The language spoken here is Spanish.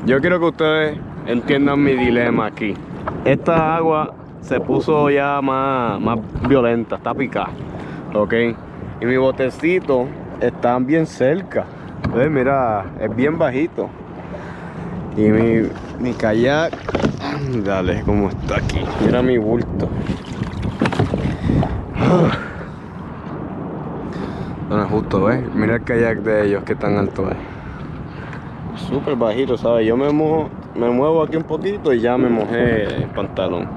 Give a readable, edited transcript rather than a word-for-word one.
Yo quiero que ustedes entiendan mi dilema aquí. Esta agua se puso ya más violenta, está picada, ¿ok? Y mi botecito está bien cerca. ¿Ves? Mira, es bien bajito. Y mi kayak, dale, cómo está aquí. Mira mi bulto. No es justo, ¿ves? Mira el kayak de ellos, que tan alto es. Súper bajito, ¿sabes? Yo me muevo aquí un poquito y ya me mojé el pantalón.